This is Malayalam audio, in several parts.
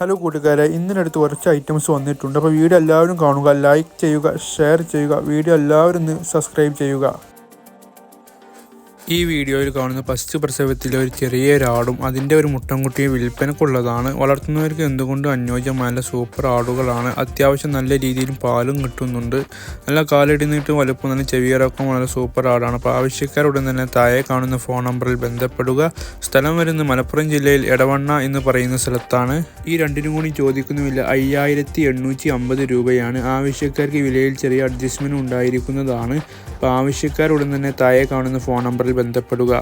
ഹലോ കൂട്ടുകാരെ, ഇന്നിനടുത്ത് കുറച്ച് ഐറ്റംസ് വന്നിട്ടുണ്ട്. അപ്പോൾ വീഡിയോ എല്ലാവരും കാണുക, ലൈക്ക് ചെയ്യുക, ഷെയർ ചെയ്യുക, വീഡിയോ എല്ലാവരും ഒന്ന് സബ്സ്ക്രൈബ് ചെയ്യുക. ഈ വീഡിയോയിൽ കാണുന്ന ഫസ്റ്റ് പ്രസവത്തിലെ ഒരു ചെറിയൊരാടും അതിൻ്റെ ഒരു മുട്ടൻകുട്ടിയും വിൽപ്പനക്കുള്ളതാണ്. വളർത്തുന്നവർക്ക് എന്തുകൊണ്ടും അനുയോജ്യമായ സൂപ്പർ ആടുകളാണ്. അത്യാവശ്യം നല്ല രീതിയിൽ പാലും കിട്ടുന്നുണ്ട്. നല്ല കാലിടുന്നിട്ട് വലുപ്പം നല്ല ചെവിയിറക്കമുള്ള സൂപ്പർ ആടാണ്. അപ്പോൾ ആവശ്യക്കാരുടൻ തന്നെ താഴെ കാണുന്ന ഫോൺ നമ്പറിൽ ബന്ധപ്പെടുക. സ്ഥലം വരുന്നത് മലപ്പുറം ജില്ലയിൽ എടവണ്ണ എന്ന് പറയുന്ന സ്ഥലത്താണ്. ഈ രണ്ടിനും കൂടി ചോദിക്കുന്ന വില 5850 രൂപയാണ്. ആവശ്യക്കാർക്ക് വിലയിൽ ചെറിയ അഡ്ജസ്റ്റ്മെൻറ്റ് ഉണ്ടായിരിക്കുന്നതാണ്. അപ്പോൾ ആവശ്യക്കാരുടൻ തന്നെ താഴെ കാണുന്ന ഫോൺ നമ്പറിൽ ബന്ധപ്പെടുക.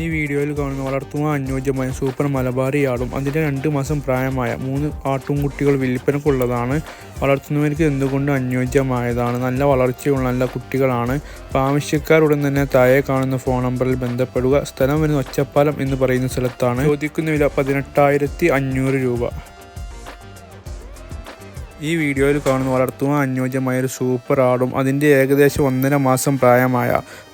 ഈ വീഡിയോയിൽ കാണുന്ന വളർത്തുവാൻ അനുയോജ്യമായ സൂപ്പർ മലബാറി ആടും അതിൻ്റെ 2 മാസം പ്രായമായ 3 ആട്ടുംകുട്ടികൾ വിൽപ്പനക്കുള്ളതാണ്. വളർത്തുന്നവർക്ക് എന്തുകൊണ്ട് അനുയോജ്യമായതാണ്. നല്ല വളർച്ചയുള്ള നല്ല കുട്ടികളാണ്. അപ്പോൾ ആവശ്യക്കാരുടൻ തന്നെ താഴെ കാണുന്ന ഫോൺ നമ്പറിൽ ബന്ധപ്പെടുക. സ്ഥലം വരുന്ന ഒറ്റപ്പാലം എന്ന് പറയുന്ന സ്ഥലത്താണ്. ചോദിക്കുന്ന വില 18,500 രൂപ. ഈ വീഡിയോയിൽ കാണുന്ന വളർത്തുവാൻ അനുയോജ്യമായ ഒരു സൂപ്പർ ആടും അതിൻ്റെ ഏകദേശം 1.5 മാസം പ്രായമായ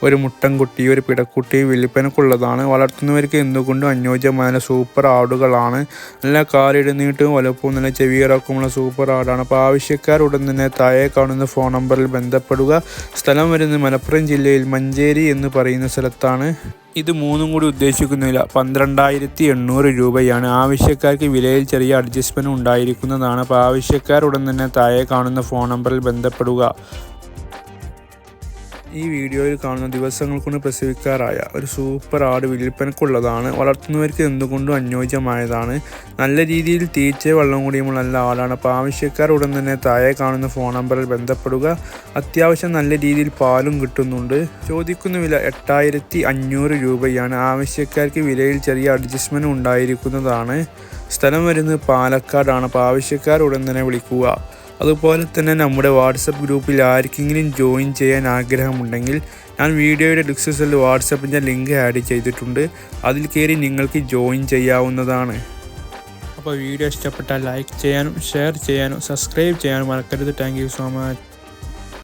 ഒരു മുട്ടൻകുട്ടി ഒരു പിടക്കുട്ടി വിൽപ്പനക്കുള്ളതാണ്. വളർത്തുന്നവർക്ക് എന്തുകൊണ്ടും അനുയോജ്യമായ സൂപ്പർ ആടുകളാണ്. നല്ല കാലിടുന്നീട്ടും വലുപ്പവും നല്ല ചെവിയിറക്കമുള്ള സൂപ്പർ ആടാണ്. അപ്പോൾ ആവശ്യക്കാരുടൻ തന്നെ താഴെ കാണുന്ന ഫോൺ നമ്പറിൽ ബന്ധപ്പെടുക. സ്ഥലം വരുന്നത് മലപ്പുറം ജില്ലയിൽ മഞ്ചേരി എന്ന് പറയുന്ന സ്ഥലത്താണ്. ഇത് മൂന്നും കൂടി ഉദ്ദേശിക്കുന്നില്ല 12,800 രൂപയാണ്. ആവശ്യക്കാർക്ക് വിലയിൽ ചെറിയ അഡ്ജസ്റ്റ്മെൻറ്റ് ഉണ്ടായിരിക്കുന്നതാണ്. അപ്പോൾ ആവശ്യക്കാരുടൻ തന്നെ താഴെ കാണുന്ന ഫോൺ നമ്പറിൽ ബന്ധപ്പെടുക. ഈ വീഡിയോയിൽ കാണുന്ന ദിവസങ്ങൾ കൊണ്ട് പ്രസവിക്കാറായ ഒരു സൂപ്പർ ആട് വിൽപ്പനക്കുള്ളതാണ്. വളർത്തുന്നവർക്ക് എന്തുകൊണ്ടും അനുയോജ്യമായതാണ്. നല്ല രീതിയിൽ തീറ്റ വെള്ളം കൂടിയുമുള്ള നല്ല ആടാണ്. അപ്പോൾ ആവശ്യക്കാർ ഉടൻ തന്നെ താഴെ കാണുന്ന ഫോൺ നമ്പറിൽ ബന്ധപ്പെടുക. അത്യാവശ്യം നല്ല രീതിയിൽ പാലും കിട്ടുന്നുണ്ട്. ചോദിക്കുന്ന വില 8,500 രൂപയാണ്. ആവശ്യക്കാർക്ക് വിലയിൽ ചെറിയ അഡ്ജസ്റ്റ്മെൻറ്റ് ഉണ്ടായിരിക്കുന്നതാണ്. സ്ഥലം വരുന്നത് പാലക്കാടാണ്. അപ്പോൾ ആവശ്യക്കാർ ഉടൻ തന്നെ വിളിക്കുക. അതുപോലെ തന്നെ നമ്മുടെ വാട്സപ്പ് ഗ്രൂപ്പിൽ ആർക്കെങ്കിലും ജോയിൻ ചെയ്യാൻ ആഗ്രഹമുണ്ടെങ്കിൽ ഞാൻ വീഡിയോയുടെ ഡിസ്ക്രിപ്ഷനിൽ വാട്സപ്പിൻ്റെ ലിങ്ക് ആഡ് ചെയ്തിട്ടുണ്ട്. അതിൽ കയറി നിങ്ങൾക്ക് ജോയിൻ ചെയ്യാവുന്നതാണ്. അപ്പോൾ വീഡിയോ ഇഷ്ടപ്പെട്ടാൽ ലൈക്ക് ചെയ്യാനും ഷെയർ ചെയ്യാനും സബ്സ്ക്രൈബ് ചെയ്യാനും മറക്കരുത്. Thank you so much.